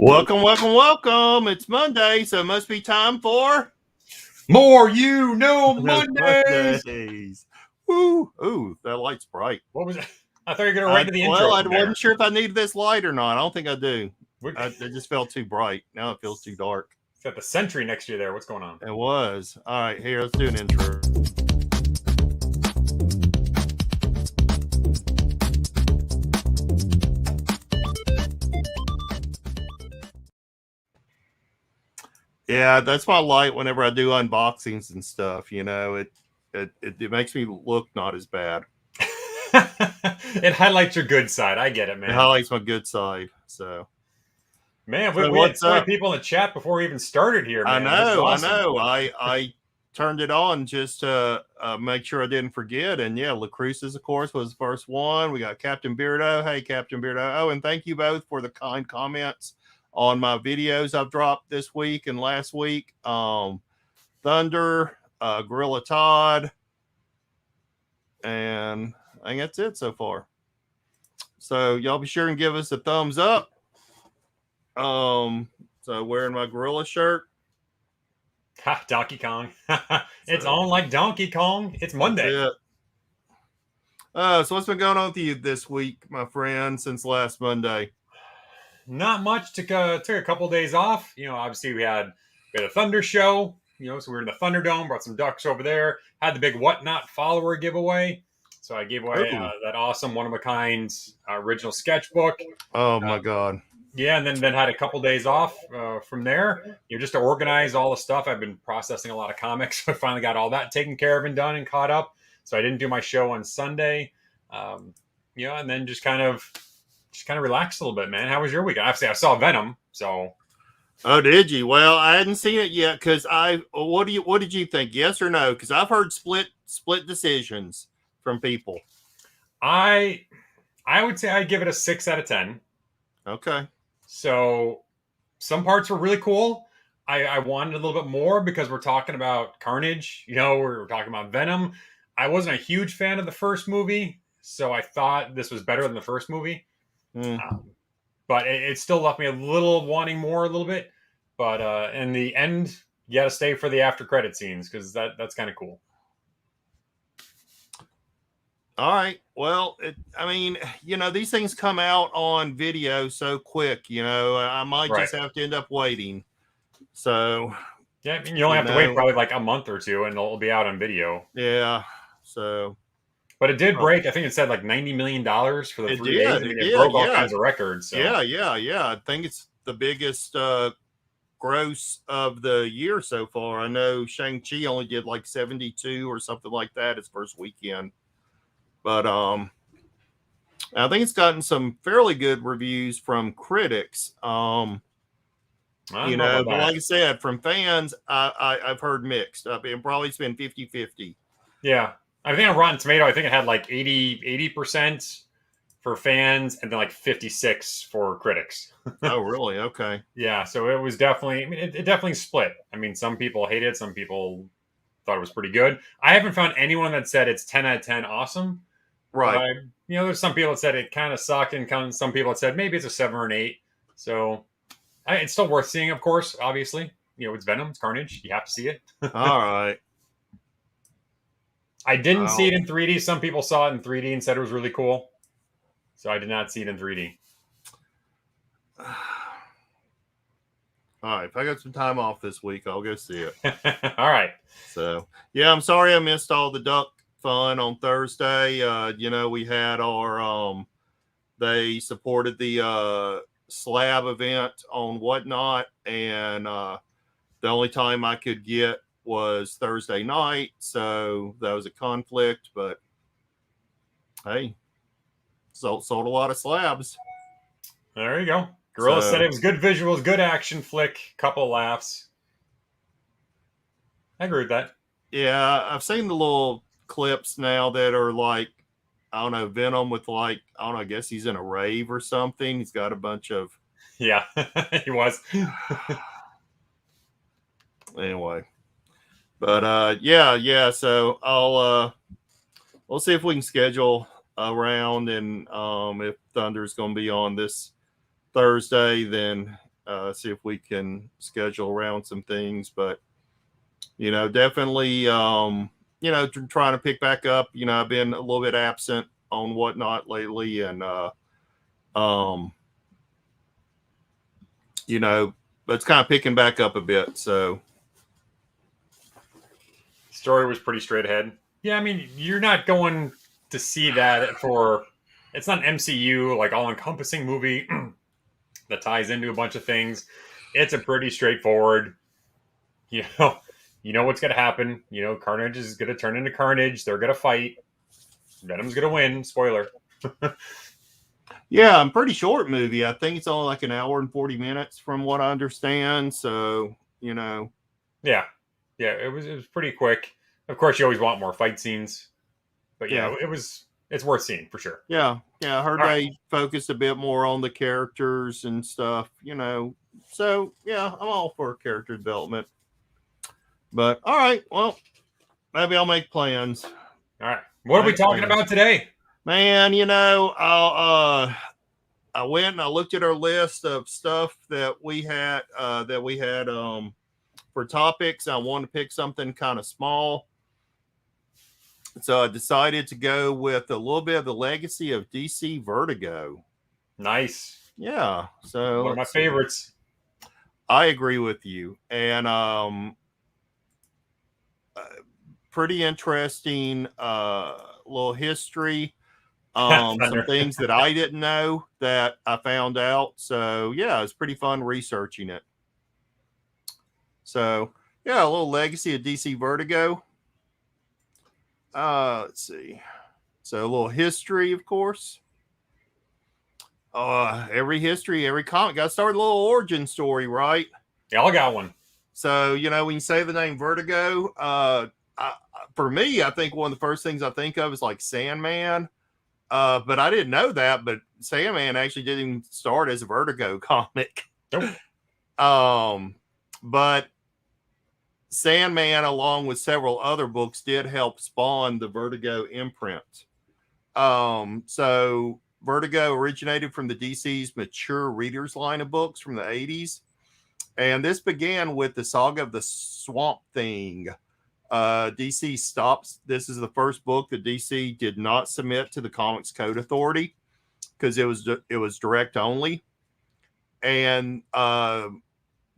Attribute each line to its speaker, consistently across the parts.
Speaker 1: Welcome, welcome, welcome. It's Monday, so it must be time for
Speaker 2: More Mondays.
Speaker 1: Woo! Ooh, that light's bright.
Speaker 2: What was it? I thought you were going to write to the intro.
Speaker 1: Well, I wasn't sure if I needed this light or not. I don't think I do. It just felt too bright. Now it feels too dark.
Speaker 2: It's got the sentry next to you there. What's going on?
Speaker 1: It was. All right, here, let's do an intro. Yeah, that's my light whenever I do unboxings and stuff. You know, it makes me look not as bad.
Speaker 2: It highlights your good side. I get it, man.
Speaker 1: It highlights my good side. So,
Speaker 2: man, we had 20 people in the chat before we even started here. Man.
Speaker 1: I know. I turned it on just to make sure I didn't forget. And yeah, LaCruce's, of course, was the first one. We got Captain Beardo. Hey, Captain Beardo. Oh, and thank you both for the kind comments on my videos I've dropped this week and last week. Thunder, Gorilla Todd, and I think that's it so far. So y'all be sure and give us a thumbs up. So wearing my gorilla shirt.
Speaker 2: Ha, Donkey Kong. It's on like Donkey Kong. It's Monday.
Speaker 1: So what's been going on with you this week, my friend, since last Monday?
Speaker 2: Not much. Took a couple days off. You know, obviously we had a Thunder show. You know, so we were in the Thunderdome. Brought some ducks over there. Had the big Whatnot follower giveaway. So I gave away that awesome one-of-a-kind original sketchbook.
Speaker 1: Oh my God!
Speaker 2: Yeah, and then had a couple days off from there. You know, just to organize all the stuff. I've been processing a lot of comics. So I finally got all that taken care of and done and caught up. So I didn't do my show on Sunday. You know, and then just kind of relaxed a little bit, man. How was your weekend? Obviously, I saw Venom, so.
Speaker 1: Oh, did you? Well, I hadn't seen it yet because what did you think? Yes or no? Because I've heard split decisions from people.
Speaker 2: I would say I'd give it a 6 out of 10.
Speaker 1: Okay.
Speaker 2: So some parts were really cool. I wanted a little bit more because we're talking about Carnage. You know, we're talking about Venom. I wasn't a huge fan of the first movie, so I thought this was better than the first movie. But it still left me a little wanting more a little bit. But in the end, you got to stay for the after credit scenes because that's kind of cool.
Speaker 1: All right. Well, I mean, you know, these things come out on video so quick, you know, I might just have to end up waiting. So,
Speaker 2: yeah, I mean, you only have to wait probably like a month or two and it'll be out on video.
Speaker 1: Yeah. So,
Speaker 2: but it did break. I think it said like $90 million for the 3 days. It broke all kinds of records. So.
Speaker 1: Yeah. I think it's the biggest gross of the year so far. I know Shang-Chi only did like 72 or something like that its first weekend. But I think it's gotten some fairly good reviews from critics. You know, but like I said, from fans, I've heard mixed. Probably it's been 50-50.
Speaker 2: Yeah. I think on Rotten Tomato, I think it had like 80% for fans and then like 56 for critics.
Speaker 1: Oh, really? Okay.
Speaker 2: Yeah. So it was definitely, I mean, it definitely split. I mean, some people hated it. Some people thought it was pretty good. I haven't found anyone that said it's 10 out of 10 awesome.
Speaker 1: Right.
Speaker 2: You know, there's some people that said it kind of sucked and some people that said maybe it's a 7 or an 8. So it's still worth seeing, of course, obviously. You know, it's Venom, it's Carnage. You have to see it.
Speaker 1: All right.
Speaker 2: I didn't see it in 3D. Some people saw it in 3D and said it was really cool. So I did not see it in 3D.
Speaker 1: All right. If I got some time off this week, I'll go see it.
Speaker 2: All right.
Speaker 1: So, yeah, I'm sorry I missed all the duck fun on Thursday. You know, we had our they supported the slab event on Whatnot, and the only time I could get was Thursday night, so that was a conflict. But hey, sold a lot of slabs.
Speaker 2: There you go. Gorilla said it was good visuals, good action flick, couple laughs. I agree with that.
Speaker 1: Yeah, I've seen the little clips now that are like, I don't know, Venom with like, I don't know, I guess he's in a rave or something. He's got a bunch of.
Speaker 2: Yeah, he was.
Speaker 1: Anyway. But yeah. So we'll see if we can schedule around, and if Thunder's going to be on this Thursday, then See if we can schedule around some things, but definitely, trying to pick back up. I've been a little bit absent on whatnot lately, and but it's kind of picking back up a bit. So,
Speaker 2: story was pretty straight ahead. Yeah, I mean, you're not going to see that for. It's not an MCU like all-encompassing movie that ties into a bunch of things. It's a pretty straightforward. You know what's going to happen. Carnage is going to turn into Carnage. They're going to fight. Venom's going to win. Spoiler.
Speaker 1: Yeah, I'm pretty short movie. I think it's only like an hour and 40 minutes from what I understand. So,
Speaker 2: Yeah, it was pretty quick. Of course, you always want more fight scenes, but yeah, it's worth seeing for sure.
Speaker 1: Yeah, I heard they focused a bit more on the characters and stuff. So yeah, I'm all for character development. But all right, well, maybe I'll make plans.
Speaker 2: All right, what are we talking about today?
Speaker 1: Man, I went and I looked at our list of stuff that we had for topics. I wanted to pick something kind of small. So I decided to go with a little bit of the legacy of DC Vertigo.
Speaker 2: Nice.
Speaker 1: Yeah. So
Speaker 2: one of my favorites.
Speaker 1: I agree with you. And pretty interesting little history. Some things that I didn't know that I found out. So yeah, it's pretty fun researching it. So yeah, a little legacy of DC Vertigo. Let's see. So a little history, of course. Every comic got to start with a little origin story, right?
Speaker 2: Y'all got one.
Speaker 1: So, when you say the name Vertigo, for me, I think one of the first things I think of is like Sandman. But I didn't know that, but Sandman actually didn't even start as a Vertigo comic.
Speaker 2: Nope.
Speaker 1: But Sandman, along with several other books, did help spawn the Vertigo imprint. So Vertigo originated from the DC's mature readers line of books from the 80s. And this began with the saga of the Swamp Thing. DC stops. This is the first book that DC did not submit to the Comics Code Authority because it was direct only. And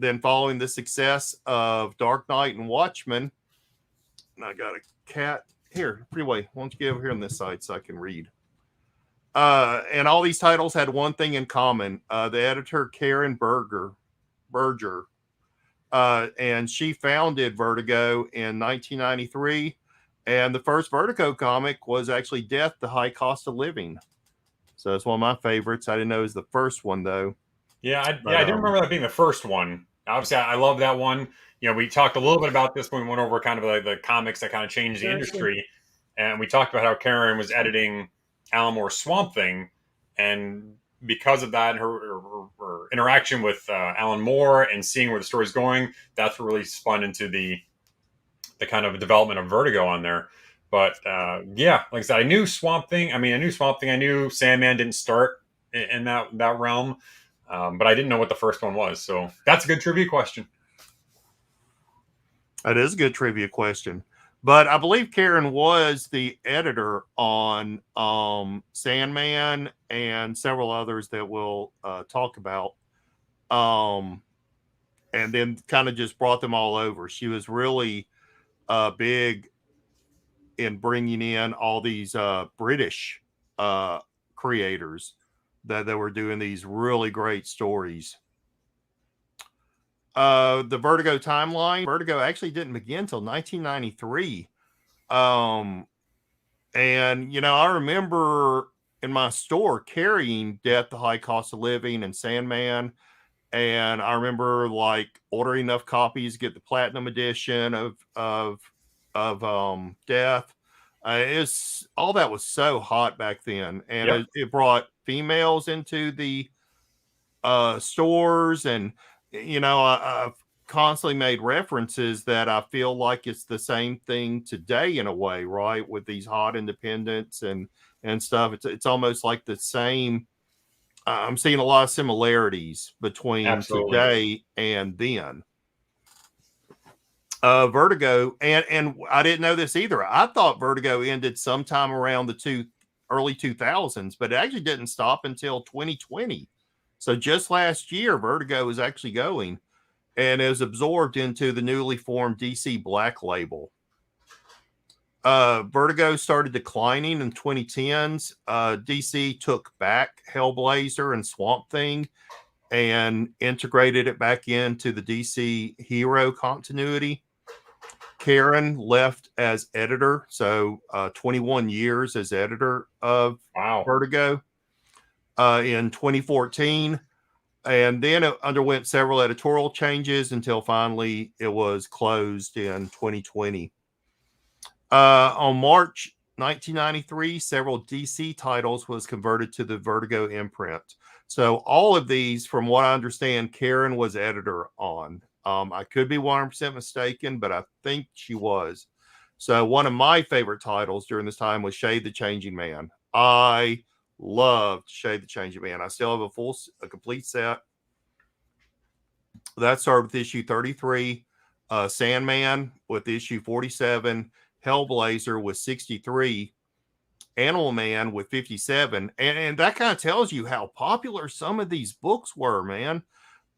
Speaker 1: then following the success of Dark Knight and Watchmen, and I got a cat here, Freeway. Why don't you get over here on this side so I can read? And all these titles had one thing in common. The editor, Karen Berger, and she founded Vertigo in 1993. And the first Vertigo comic was actually Death, the High Cost of Living. So it's one of my favorites. I didn't know it was the first one, though.
Speaker 2: Yeah, I didn't remember that being the first one. Obviously, I love that one. We talked a little bit about this when we went over kind of like the comics that kind of changed the industry. And we talked about how Karen was editing Alan Moore's Swamp Thing. And because of that, her interaction with Alan Moore and seeing where the story's going, that's what really spun into the kind of development of Vertigo on there. But yeah, like I said, I knew Swamp Thing. I knew Sandman didn't start in that realm. But I didn't know what the first one was. So that's a good trivia question.
Speaker 1: That is a good trivia question. But I believe Karen was the editor on Sandman and several others that we'll talk about. And then kind of just brought them all over. She was really big in bringing in all these British creators that were doing these really great stories. The Vertigo Timeline. Vertigo actually didn't begin until 1993. And, I remember in my store carrying Death, the High Cost of Living and Sandman. And I remember like ordering enough copies to get the platinum edition of Death. All that was so hot back then. And it brought females into the stores. And, I've constantly made references that I feel like it's the same thing today in a way, right? With these hot independents and stuff. It's almost like the same I'm seeing a lot of similarities between
Speaker 2: Absolutely.
Speaker 1: today and then. Vertigo, and I didn't know this either. I thought Vertigo ended sometime around the early 2000s, but it actually didn't stop until 2020. So just last year, Vertigo was actually going, and it was absorbed into the newly formed DC Black label. Vertigo started declining in 2010s. DC took back Hellblazer and Swamp Thing and integrated it back into the DC hero continuity. Karen left as editor, so 21 years as editor of Vertigo in 2014. And then it underwent several editorial changes until finally it was closed in 2020. On March 1993, several DC titles was converted to the Vertigo imprint. So all of these, from what I understand, Karen was editor on. I could be 100% mistaken, but I think she was. So one of my favorite titles during this time was Shade the Changing Man. I loved Shade the Changing Man. I still have a complete set. That started with issue 33, Sandman with issue 47, Hellblazer with 63, Animal Man with 57. And that kind of tells you how popular some of these books were, man.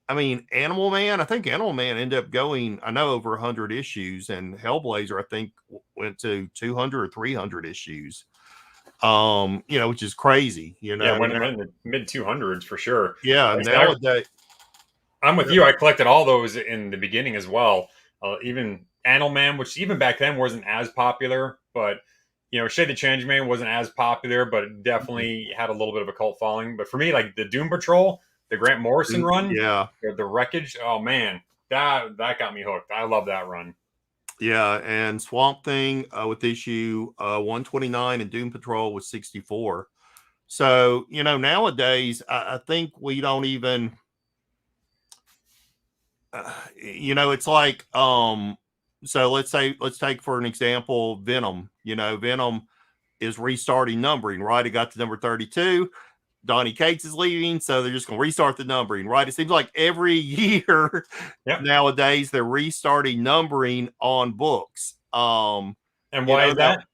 Speaker 1: I mean, Animal Man, I think Animal Man ended up going, I know, over 100 issues, and Hellblazer, I think, went to 200 or 300 issues. Which is crazy,
Speaker 2: Yeah, went in the mid 200s for sure.
Speaker 1: Yeah, nowadays.
Speaker 2: I'm with you. I collected all those in the beginning as well. Even Animal Man, which even back then wasn't as popular, but Shade the Change Man wasn't as popular, but it definitely had a little bit of a cult following. But for me, like the Doom Patrol, the Grant Morrison run, the Wreckage, oh man, that got me hooked. I love that run.
Speaker 1: Yeah, and Swamp Thing with issue 129 and Doom Patrol was 64. So, nowadays, I think we don't even, it's like, so let's take for an example, Venom. Venom is restarting numbering, right? It got to number 32. Donny Cates is leaving, so they're just going to restart the numbering, right? It seems like every year nowadays they're restarting numbering on books.
Speaker 2: And why is that?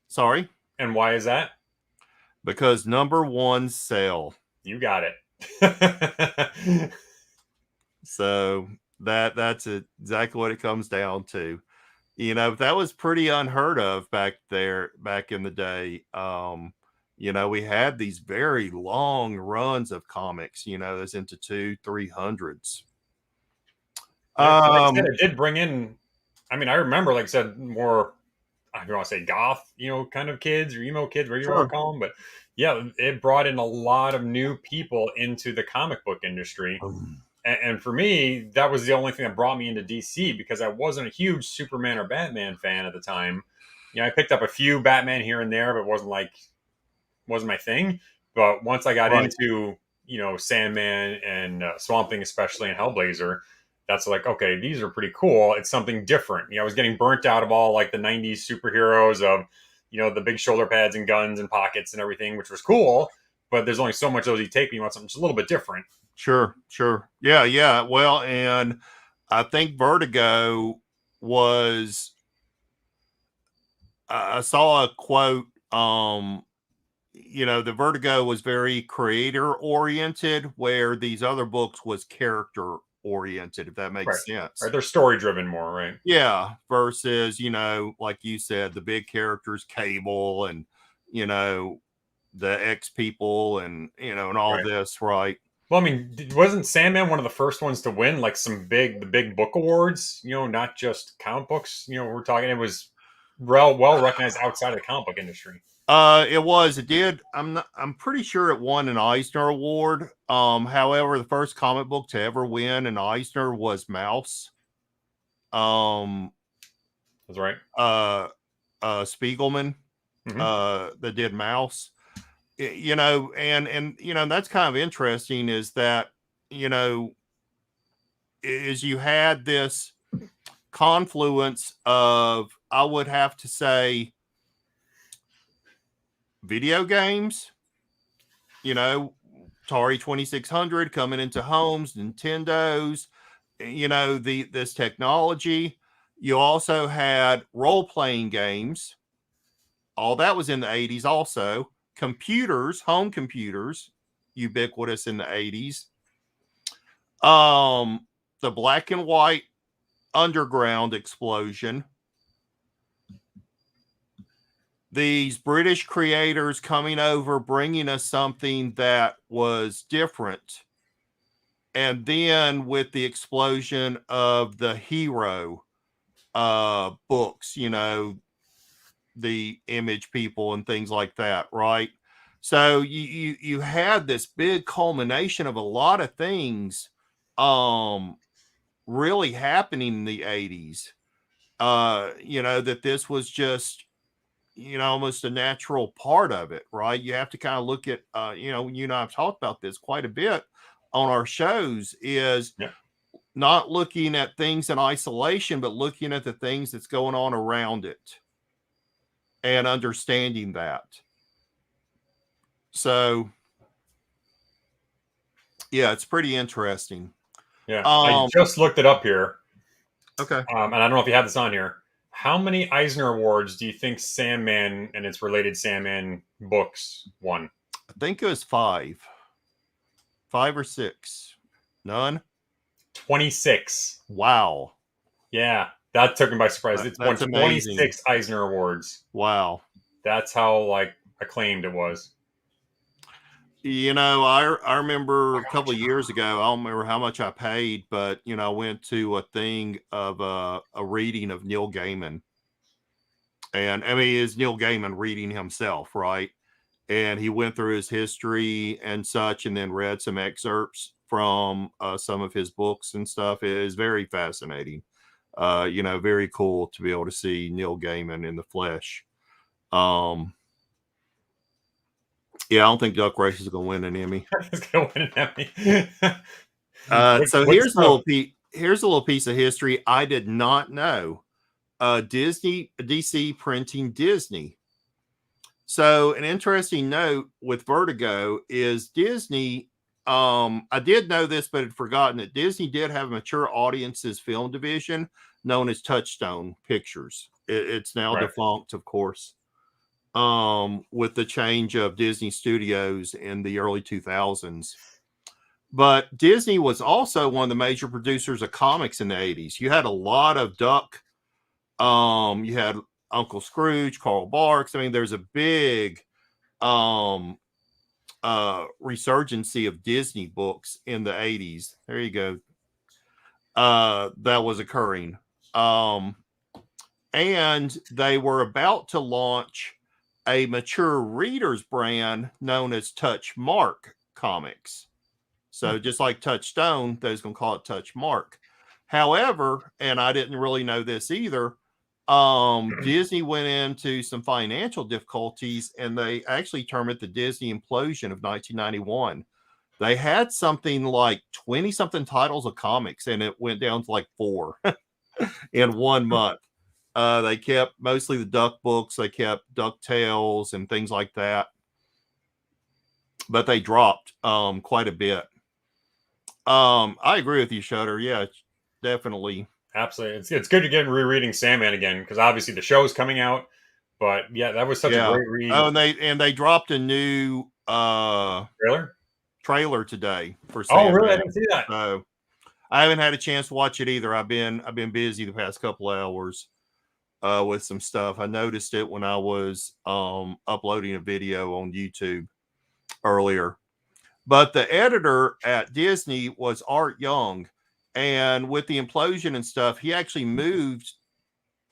Speaker 1: Sorry?
Speaker 2: And why is that?
Speaker 1: Because number one sell.
Speaker 2: You got it.
Speaker 1: So that's exactly what it comes down to. That was pretty unheard of back in the day. We had these very long runs of comics, that's into 200-300s.
Speaker 2: Like I said, it did bring in, I remember, like I said, more, I don't want to say goth, kind of kids or emo kids, whatever you want to call them. But yeah, it brought in a lot of new people into the comic book industry. And for me, that was the only thing that brought me into DC, because I wasn't a huge Superman or Batman fan at the time. I picked up a few Batman here and there, but wasn't my thing. But once I got into, Sandman and Swamp Thing, especially, and Hellblazer, that's like, okay, these are pretty cool. It's something different. I was getting burnt out of all like the 90s superheroes of, the big shoulder pads and guns and pockets and everything, which was cool. But there's only so much of those you take when you want something just a little bit different.
Speaker 1: Sure. Yeah. Well, and I think Vertigo was, I saw a quote, the Vertigo was very creator oriented, where these other books was character oriented, if that makes sense.
Speaker 2: Right. They're story driven more, right?
Speaker 1: Yeah. Versus, like you said, the big characters, Cable and, the X people and, and all this, right?
Speaker 2: Well, wasn't Sandman one of the first ones to win like the big book awards? Not just comic books. We're talking, it was well recognized outside of the comic book industry.
Speaker 1: It did. I'm pretty sure it won an Eisner Award. However, the first comic book to ever win an Eisner was Mouse.
Speaker 2: That's right.
Speaker 1: Spiegelman, that did Mouse. And that's kind of interesting, is that, is you had this confluence of, I would have to say, video games, Atari 2600 coming into homes, Nintendos, this technology. You also had role-playing games. All that was in the 80s also. Computers, home computers, ubiquitous in the 80s. The black and white underground explosion. These British creators coming over, bringing us something that was different. And then with the explosion of the hero books, the Image people and things like that, right? So you had this big culmination of a lot of things really happening in the 80s. That this was just almost a natural part of it, right? You have to kind of look at, you and I've talked about this quite a bit on our shows, is not looking at things in isolation, but looking at the things that's going on around it and understanding that. So, yeah, it's pretty interesting.
Speaker 2: Yeah, I just looked it up here.
Speaker 1: Okay.
Speaker 2: And I don't know if you have this on here. How many Eisner Awards do you think Sandman and its related Sandman books won?
Speaker 1: I think it was 5 or 6. None?
Speaker 2: 26.
Speaker 1: Wow.
Speaker 2: Yeah, that took me by surprise. It's won 26 Eisner Awards.
Speaker 1: Wow.
Speaker 2: That's how acclaimed it was.
Speaker 1: I remember a couple of years ago, I don't remember how much I paid, but I went to a thing of a reading of Neil Gaiman. And I mean, it's Neil Gaiman reading himself, right? And he went through his history and such, and then read some excerpts from some of his books and stuff. It is very fascinating. Very cool to be able to see Neil Gaiman in the flesh. Yeah, I don't think Duck Race is going to win an Emmy.
Speaker 2: It's going to win an Emmy.
Speaker 1: So here's a little piece of history I did not know. DC printing Disney. So an interesting note with Vertigo is Disney. I did know this, but had forgotten that Disney did have a mature audiences film division known as Touchstone Pictures. It's now defunct, of course. With the change of Disney Studios in the early 2000s. But Disney was also one of the major producers of comics in the 80s. You had a lot of Duck. You had Uncle Scrooge, Carl Barks. I mean, there's a big resurgency of Disney books in the 80s. There you go. That was occurring. And they were about to launch a mature readers brand known as Touch Mark Comics. So just like Touchstone, they're going to call it Touch Mark. However, and I didn't really know this either, Disney went into some financial difficulties, and they actually termed it the Disney implosion of 1991. They had something like 20 something titles of comics, and it went down to like 4 in 1 month. They kept mostly the Duck books. They kept DuckTales and things like that. But they dropped quite a bit. I agree with you, Shutter. Yeah, definitely.
Speaker 2: Absolutely. It's good to get rereading Sandman again, because obviously the show is coming out. But yeah, that was such a great read.
Speaker 1: Oh, and they dropped a new trailer today for Sandman.
Speaker 2: Oh, really? I didn't see that.
Speaker 1: So I haven't had a chance to watch it either. I've been busy the past couple hours with some stuff. I noticed it when I was uploading a video on YouTube earlier. But the editor at Disney was Art Young. And with the implosion and stuff, he actually moved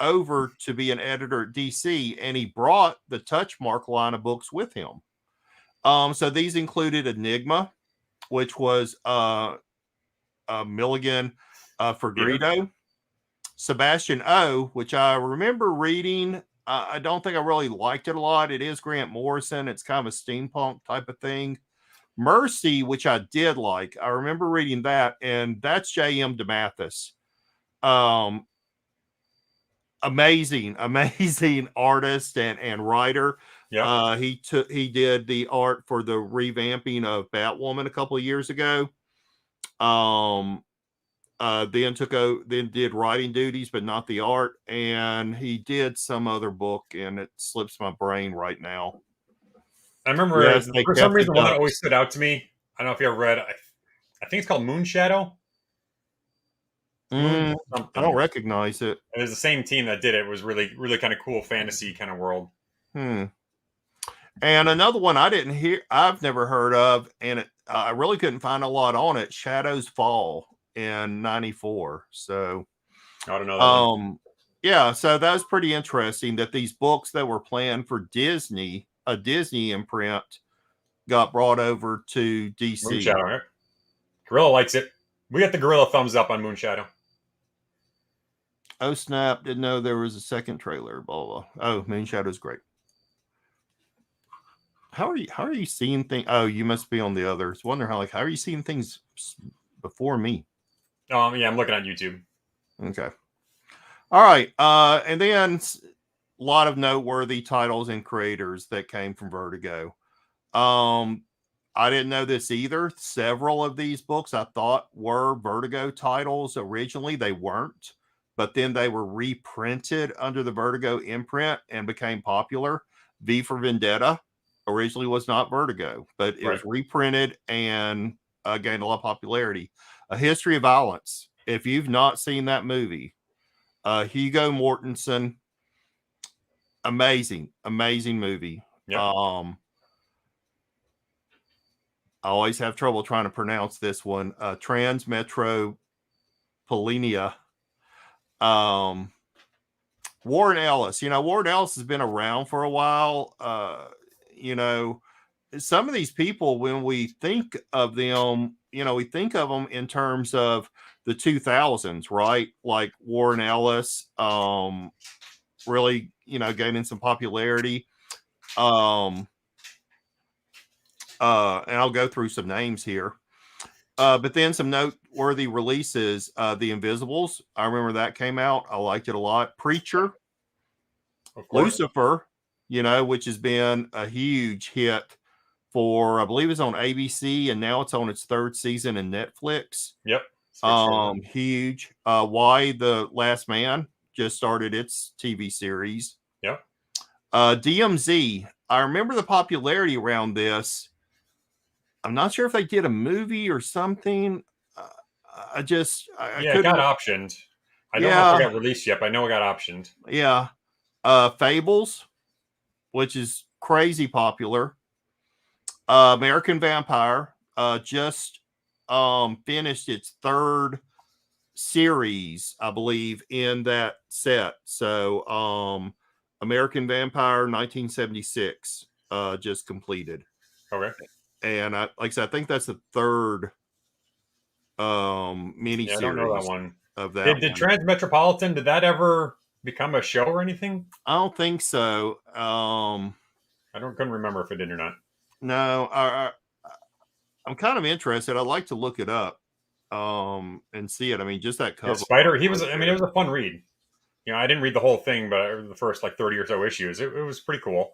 Speaker 1: over to be an editor at DC, and he brought the Touchmark line of books with him. So these included Enigma, which was Milligan Fergrito. Sebastian O, which I remember reading. I don't think I really liked it a lot. It is Grant Morrison. It's kind of a steampunk type of thing. Mercy, which I did like. I remember reading that, and that's J.M. DeMathis. Amazing artist and writer.
Speaker 2: Yeah.
Speaker 1: He did the art for the revamping of Batwoman a couple of years ago. Then did writing duties, but not the art. And he did some other book, and it slips my brain right now.
Speaker 2: I remember
Speaker 1: Yes, they
Speaker 2: for some
Speaker 1: kept the
Speaker 2: reason one that
Speaker 1: ducks.
Speaker 2: always stood out to me. I don't know if you ever read. I think it's called Moonshadow. Moon
Speaker 1: I don't
Speaker 2: something.
Speaker 1: recognize it.
Speaker 2: It was the same team that did it. It was really, really kind of cool fantasy kind of world.
Speaker 1: And another one I've never heard of, and I really couldn't find a lot on it. Shadows Fall in '94. So,
Speaker 2: I don't know that one.
Speaker 1: yeah, so that was pretty interesting that these books that were planned for Disney, a Disney imprint, got brought over to DC.
Speaker 2: Moonshadow, right? Gorilla likes it. We got the gorilla thumbs up on Moonshadow.
Speaker 1: Oh snap! Didn't know there was a second trailer. Blah blah. Oh, Moonshadow's great. How are you seeing things? Oh, you must be on the others. Wonder how are you seeing things before me?
Speaker 2: Yeah, I'm looking on YouTube.
Speaker 1: Okay. All right. And then a lot of noteworthy titles and creators that came from Vertigo. I didn't know this either. Several of these books I thought were Vertigo titles originally. They weren't, but then they were reprinted under the Vertigo imprint and became popular. V for Vendetta originally was not Vertigo, but it was reprinted and gained a lot of popularity. A History of Violence. If you've not seen that movie, Hugo Mortensen, amazing movie.
Speaker 2: Yep.
Speaker 1: I always have trouble trying to pronounce this one. Transmetropolinia. Warren Ellis. Warren Ellis has been around for a while. Some of these people, when we think of them, we think of them in terms of the 2000s, right? Like Warren Ellis, really, gaining some popularity. And I'll go through some names here. But then some noteworthy releases. The Invisibles. I remember that came out. I liked it a lot. Preacher. Lucifer, which has been a huge hit for, I believe it's on ABC, and now it's on its third season in Netflix.
Speaker 2: Yep.
Speaker 1: Huge. Why the Last Man just started its TV series.
Speaker 2: Yep.
Speaker 1: DMZ. I remember the popularity around this. I'm not sure if they did a movie or something. It got
Speaker 2: optioned. I don't know if it got released yet, but I know it got optioned.
Speaker 1: Yeah. Fables, which is crazy popular. American Vampire just finished its third series, I believe, in that set. So American Vampire 1976 just completed.
Speaker 2: Okay.
Speaker 1: And like I said, I think that's the third mini series.
Speaker 2: I don't know that one.
Speaker 1: Of that.
Speaker 2: Did Transmetropolitan, did that ever become a show or anything?
Speaker 1: I don't think so.
Speaker 2: Couldn't remember if it did or not.
Speaker 1: No, I'm kind of interested. I'd like to look it up and see it. I mean, just that cover.
Speaker 2: Yeah, Spider, it was a fun read. I didn't read the whole thing, but the first 30 or so issues, it was pretty cool.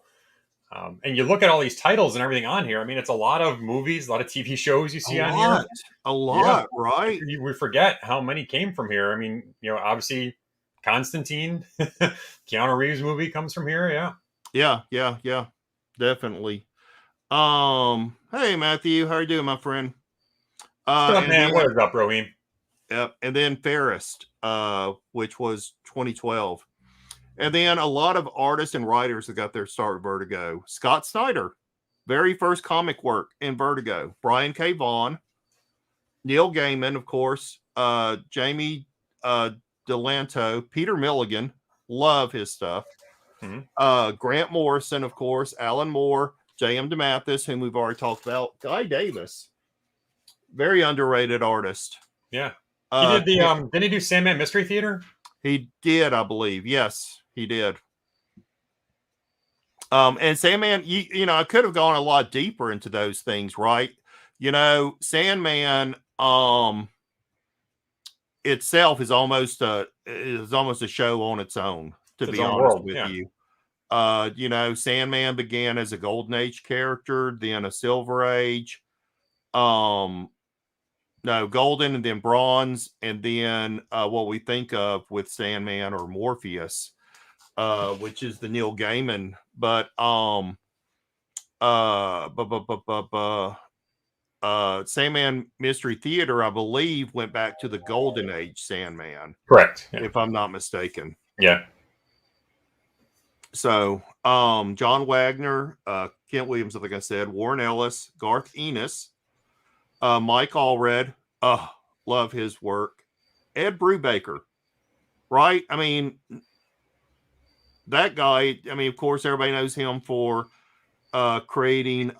Speaker 2: And you look at all these titles and everything on here. I mean, it's a lot of movies, a lot of TV shows you see on here.
Speaker 1: A lot, right?
Speaker 2: We forget how many came from here. I mean, obviously Constantine, Keanu Reeves movie comes from here.
Speaker 1: Yeah. Definitely. Hey Matthew, how are you doing, my friend?
Speaker 2: What's up, man? What is up, Rohim?
Speaker 1: Yep. And then Ferris, which was 2012. And then a lot of artists and writers that got their start with Vertigo. Scott Snyder, very first comic work in Vertigo. Brian K. Vaughan, Neil Gaiman, of course, Jamie Delanto, Peter Milligan, love his stuff.
Speaker 2: Mm-hmm.
Speaker 1: Grant Morrison, of course, Alan Moore, J.M. DeMathis, whom we've already talked about. Guy Davis, very underrated artist.
Speaker 2: Yeah. He did didn't he do Sandman Mystery Theater? He
Speaker 1: did, I believe. Yes, he did. And Sandman, I could have gone a lot deeper into those things, right? Sandman itself is almost a show on its own, to be honest with you. Sandman began as a Golden Age character, then a Silver Age. No, Golden and then Bronze, and then what we think of with Sandman or Morpheus, which is the Neil Gaiman. But Sandman Mystery Theater, I believe, went back to the Golden Age Sandman.
Speaker 2: Correct. Yeah.
Speaker 1: If I'm not mistaken.
Speaker 2: Yeah.
Speaker 1: So, John Wagner, Kent Williams, like I said, Warren Ellis, Garth Ennis, Mike Allred, love his work. Ed Brubaker, right? I mean, that guy, of course, everybody knows him for creating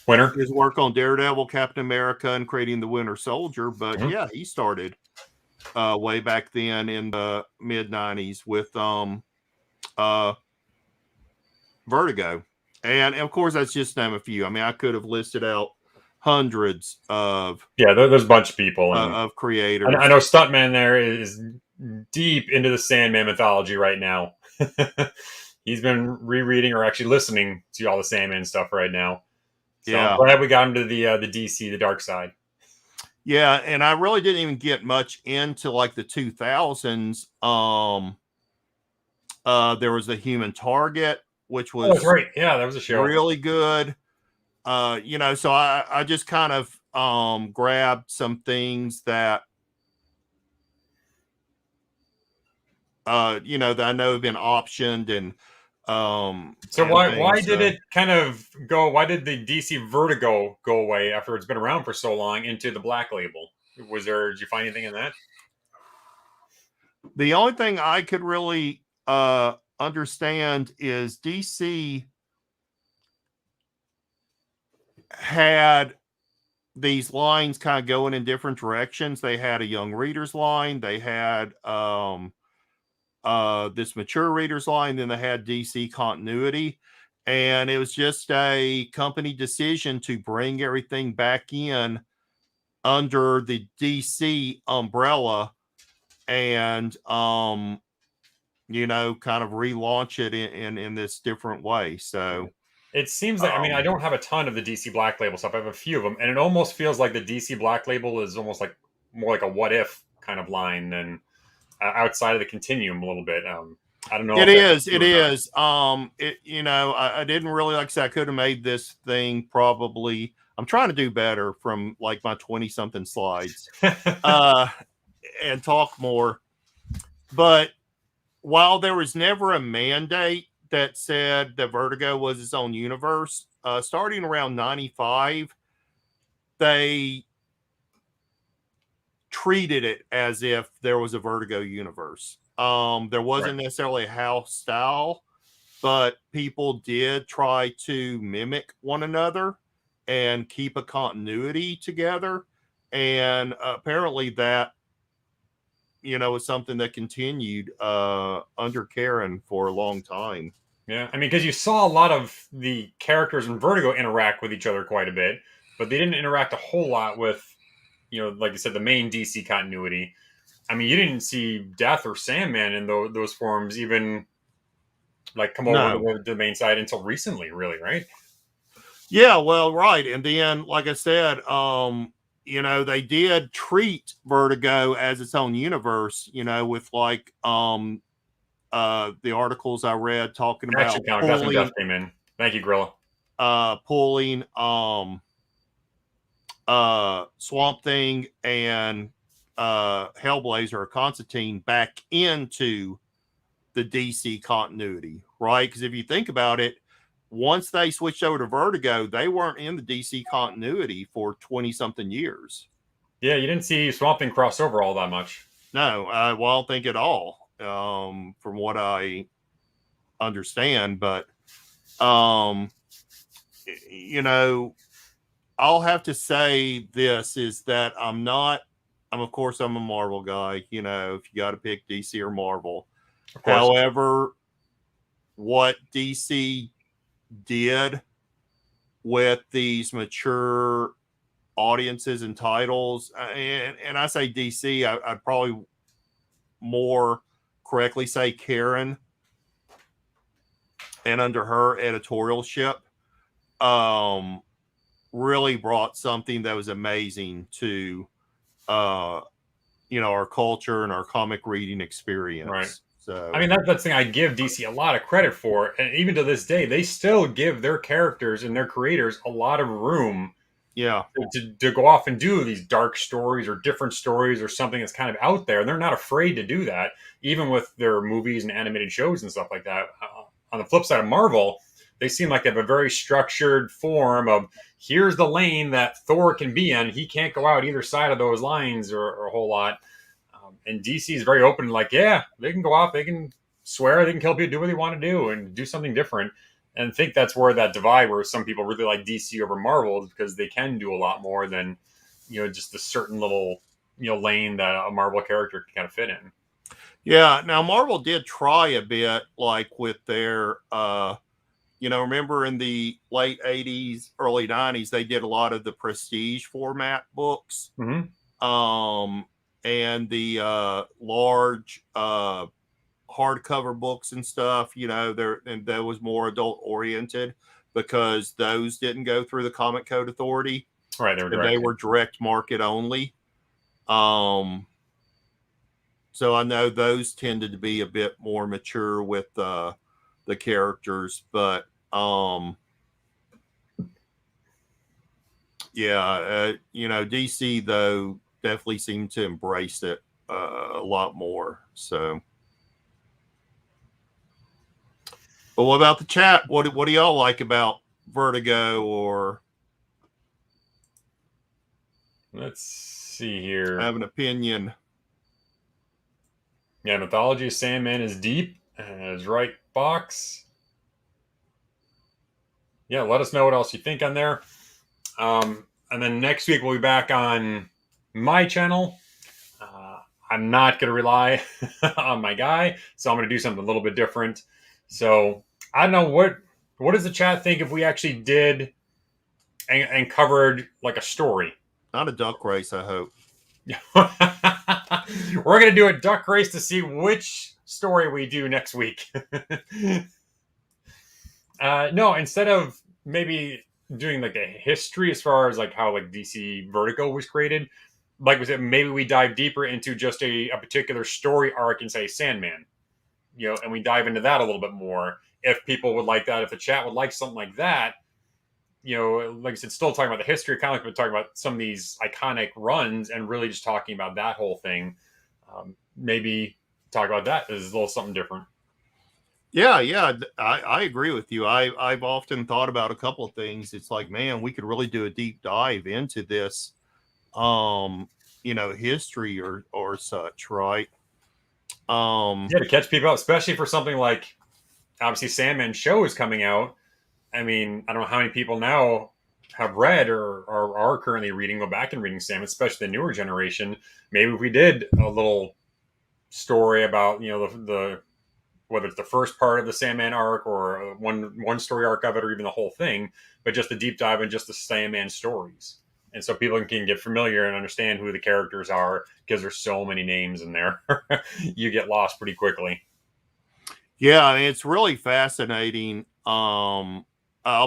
Speaker 2: Winter.
Speaker 1: his work on Daredevil, Captain America, and creating the Winter Soldier. But yeah, he started way back then in the mid 90s with Vertigo. And of course, that's just to name a few. I could have listed out hundreds of
Speaker 2: there's a bunch of people
Speaker 1: of creators.
Speaker 2: I know Stuntman there is deep into the Sandman mythology right now. He's been rereading or actually listening to all the Sandman stuff right now. So I'm glad we got into the DC, the dark side.
Speaker 1: Yeah, and I really didn't even get much into like the 2000s. There was a Human Target, which was
Speaker 2: right. Yeah, that was a show.
Speaker 1: Really good. So I just kind of grabbed some things that that I know have been optioned and
Speaker 2: so why did it kind of go, why did the DC Vertigo go away after it's been around for so long into the Black Label? Did you find anything in that?
Speaker 1: The only thing I could really understand is DC had these lines kind of going in different directions. They had a young readers line, they had this mature readers line, then they had DC continuity, and it was just a company decision to bring everything back in under the DC umbrella and kind of relaunch it in this different way. So
Speaker 2: it seems that I don't have a ton of the DC Black Label stuff. I have a few of them, and it almost feels like the DC Black Label is almost like more like a what if kind of line than outside of the continuum a little bit. I don't know.
Speaker 1: It is. I didn't really, like I said, I could have made this thing probably. I'm trying to do better from like my 20 something slides and talk more. But while there was never a mandate that said that Vertigo was its own universe, starting around 95, they treated it as if there was a Vertigo universe. There wasn't necessarily a house style, but people did try to mimic one another and keep a continuity together. And apparently that, was something that continued under Karen for a long time.
Speaker 2: Yeah, because you saw a lot of the characters in Vertigo interact with each other quite a bit, but they didn't interact a whole lot with, like you said, the main DC continuity. You didn't see Death or Sandman in those forms even like come over to the main side until recently, really, right?
Speaker 1: Yeah, well, right. And then, like I said, they did treat Vertigo as its own universe, with like the articles I read talking about
Speaker 2: pulling, came in. Thank you, Grilla.
Speaker 1: Pulling Swamp Thing and Hellblazer or Constantine back into the DC continuity, right? Because if you think about it, once they switched over to Vertigo, they weren't in the DC continuity for 20 something years.
Speaker 2: Yeah, you didn't see Swamp Thing crossover all that much.
Speaker 1: No, I don't think at all, from what I understand. But, I'll have to say this is that of course, I'm a Marvel guy. If you got to pick DC or Marvel. However, what DC did with these mature audiences and titles, and I say DC, I'd probably more correctly say Karen, and under her editorialship, really brought something that was amazing to, our culture and our comic reading
Speaker 2: Right.
Speaker 1: experience. So,
Speaker 2: I mean, that's the thing I give DC a lot of credit for. And even to this day, they still give their characters and their creators a lot of room
Speaker 1: yeah,
Speaker 2: to go off and do these dark stories or different stories or something that's kind of out there. And they're not afraid to do that, even with their movies and animated shows and stuff like that. On the flip side of Marvel, they seem like they have a very structured form of here's the lane that Thor can be in. He can't go out either side of those lines or a whole lot. And DC is very open, like, yeah, they can go off, they can swear, they can kill people, do what they want to do, and do something different. And I think that's where that divide, where some people really like DC over Marvel, is because they can do a lot more than just a certain little lane that a Marvel character can kind of fit in.
Speaker 1: yeah. Now Marvel did try a bit, like with their, remember in the late '80s, early '90s, they did a lot of the prestige format books.
Speaker 2: Mm-hmm.
Speaker 1: And the large hardcover books and stuff, and that was more adult oriented because those didn't go through the Comic Code Authority.
Speaker 2: Right,
Speaker 1: They were direct market only. So I know those tended to be a bit more mature with the characters, but DC though definitely seemed to embrace it a lot more. So, but what about the chat? What do y'all like about Vertigo? Or
Speaker 2: let's see here.
Speaker 1: have an opinion?
Speaker 2: Yeah, mythology of Sandman is deep. Is right box. Yeah, let us know what else you think on there. And then next week we'll be back on my channel. I'm not going to rely on my guy, so I'm going to do something a little bit different. So I don't know what does the chat think if we actually did and covered like a story.
Speaker 1: Not a duck race, I hope.
Speaker 2: We're going to do a duck race to see which story we do next week. No, instead of maybe doing like a history as far as like how like DC Vertigo was created, like we said, maybe we dive deeper into just a particular story arc and say Sandman, and we dive into that a little bit more. If people would like that, if the chat would like something like that, like I said, still talking about the history, kind of like we're talking about some of these iconic runs and really just talking about that whole thing. Maybe talk about that as a little something different.
Speaker 1: Yeah, I agree with you. I've often thought about a couple of things. It's like, man, we could really do a deep dive into this, history or such, right?
Speaker 2: Yeah, to catch people out, especially for something like obviously Sandman show is coming out. I mean, I don't know how many people now have read or are currently reading, go back and reading Sandman, especially the newer generation. Maybe if we did a little story about the whether it's the first part of the Sandman arc or one story arc of it, or even the whole thing, but just a deep dive in just the Sandman stories. And so people can get familiar and understand who the characters are, because there's so many names in there. You get lost pretty quickly.
Speaker 1: Yeah, I mean, it's really fascinating. I'll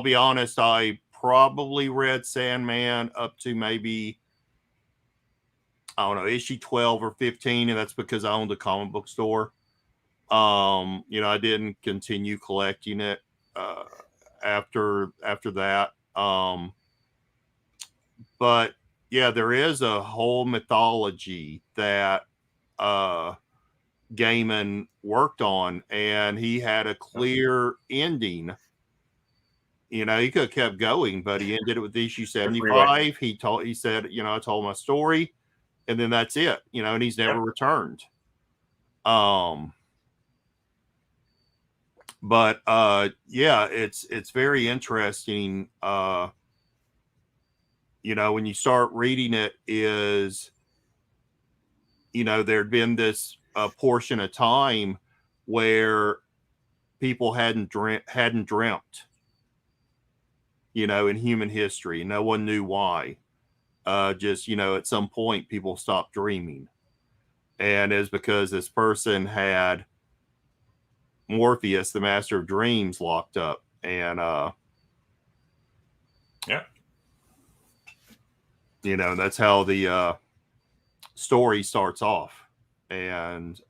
Speaker 1: be honest, I probably read Sandman up to maybe, I don't know, issue 12 or 15, and that's because I owned a comic book store. I didn't continue collecting it after that. But yeah, there is a whole mythology that Gaiman worked on, and he had a clear ending. He could have kept going, but he ended it with issue 75. He said, I told my story, and then that's it. And he's never returned. But yeah, it's very interesting. When you start reading it, is there'd been this portion of time where people hadn't dreamt, in human history. No one knew why. Just at some point, people stopped dreaming, and it's because this person had Morpheus, the Master of Dreams, locked up, and
Speaker 2: Yeah.
Speaker 1: you know, that's how the story starts off, and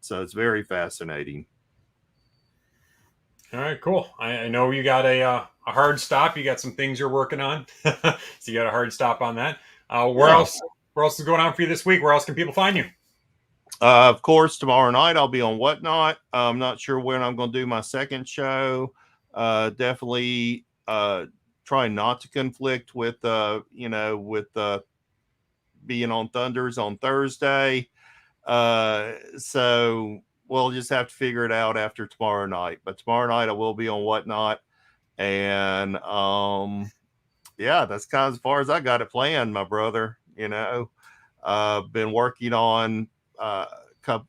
Speaker 1: so it's very fascinating.
Speaker 2: All right, cool. I know you got a hard stop. You got some things you're working on, so you got a hard stop on that. Where
Speaker 1: Yeah.
Speaker 2: else? Where else is going on for you this week? Where else can people find you?
Speaker 1: Of course, tomorrow night I'll be on Whatnot. I'm not sure when I'm going to do my second show. Definitely try not to conflict with you know, with being on Thunders on Thursday. So we'll just have to figure it out after tomorrow night. But tomorrow night I will be on Whatnot, and yeah, that's kind of as far as I got it planned, my brother. You know, been working on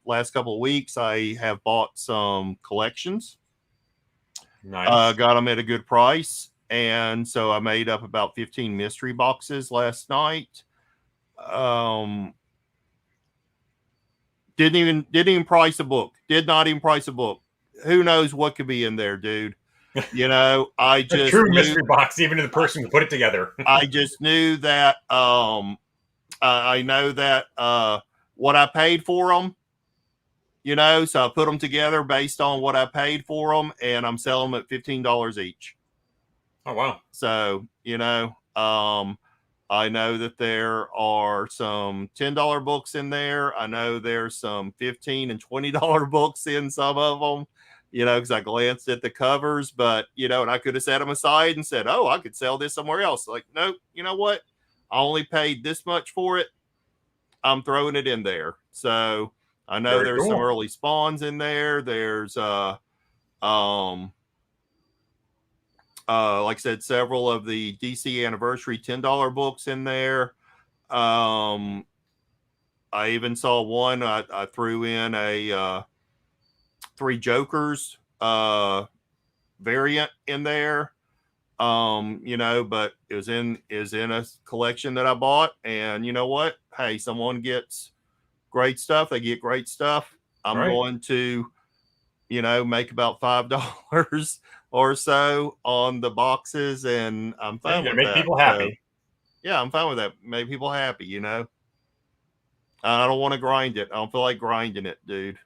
Speaker 1: last couple of weeks. I have bought some collections.
Speaker 2: Nice.
Speaker 1: Got them at a good price, and so I made up about 15 mystery boxes last night. Didn't even price a book. Did not even price a book. Who knows what could be in there, dude? You know, I
Speaker 2: A
Speaker 1: just
Speaker 2: true
Speaker 1: knew,
Speaker 2: mystery box, even to the person who put it together.
Speaker 1: I just knew that I know that what I paid for them, you know, so I put them together based on what I paid for them, and I'm selling them at $15 each.
Speaker 2: Oh wow!
Speaker 1: So, you know, I know that there are some $10 books in there. I know there's some $15 and $20 books in some of them, you know, because I glanced at the covers, but, you know, and I could have set them aside and said, oh, I could sell this somewhere else. Like, nope, you know what? I only paid this much for it. I'm throwing it in there. So I know
Speaker 2: Very
Speaker 1: there's some
Speaker 2: cool.
Speaker 1: early spawns in there. There's, like I said, several of the DC anniversary $10 books in there. I even saw one. I threw in a Three Jokers variant in there. You know, but it was in a collection that I bought, and you know what? Hey, someone gets great stuff. They get great stuff. I'm
Speaker 2: Right.
Speaker 1: going to, you know, make about $5 or so on the boxes, and I'm
Speaker 2: Yeah,
Speaker 1: fine
Speaker 2: you gotta
Speaker 1: with
Speaker 2: make
Speaker 1: that.
Speaker 2: people
Speaker 1: So,
Speaker 2: happy.
Speaker 1: yeah, I'm fine with that. Make people happy, you know. I don't want to grind it. I don't feel like grinding it, dude.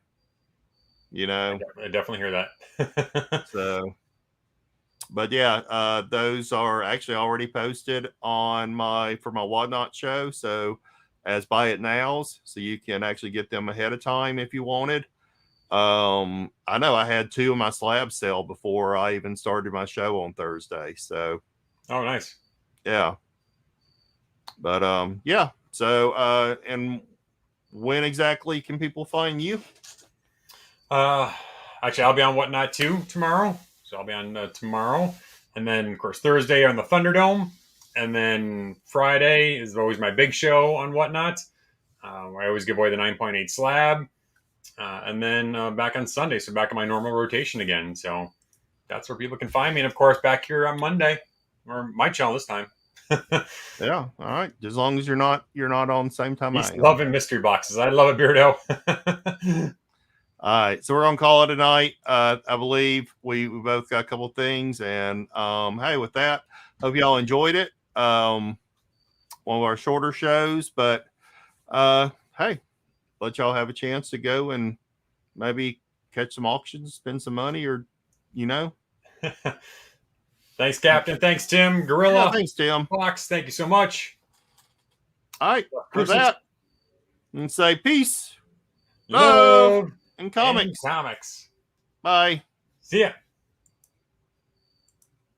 Speaker 1: You know.
Speaker 2: I definitely hear that.
Speaker 1: So, but yeah, those are actually already posted on my Whatnot show. So, as buy it nows, so you can actually get them ahead of time if you wanted. I know I had 2 of my slabs sell before I even started my show on Thursday. So,
Speaker 2: Oh, nice.
Speaker 1: yeah. But yeah. So and when exactly can people find you?
Speaker 2: Actually, I'll be on Whatnot too tomorrow. So I'll be on tomorrow, and then of course Thursday on the Thunderdome, and then Friday is always my big show on Whatnot. Where I always give away the 9.8 slab, and then back on Sunday, so back in my normal rotation again. So that's where people can find me, and of course back here on Monday, or my channel this time.
Speaker 1: Yeah. All right. As long as you're not on the same time I
Speaker 2: He's
Speaker 1: am.
Speaker 2: loving mystery boxes. I love it, Beardo.
Speaker 1: All right, so we're gonna call it a night. I believe we both got a couple things, and hey, with that, hope y'all enjoyed it. One of our shorter shows, but hey, let y'all have a chance to go and maybe catch some auctions, spend some money, or you know.
Speaker 2: Thanks, Captain. Thanks, Tim.
Speaker 1: Yeah,
Speaker 2: Gorilla
Speaker 1: thanks, Tim.
Speaker 2: Fox. Thank you so much.
Speaker 1: All right, with
Speaker 2: Crucis.
Speaker 1: that, and say peace, love,
Speaker 2: Love
Speaker 1: and
Speaker 2: and
Speaker 1: comics.
Speaker 2: comics.
Speaker 1: Bye.
Speaker 2: See ya.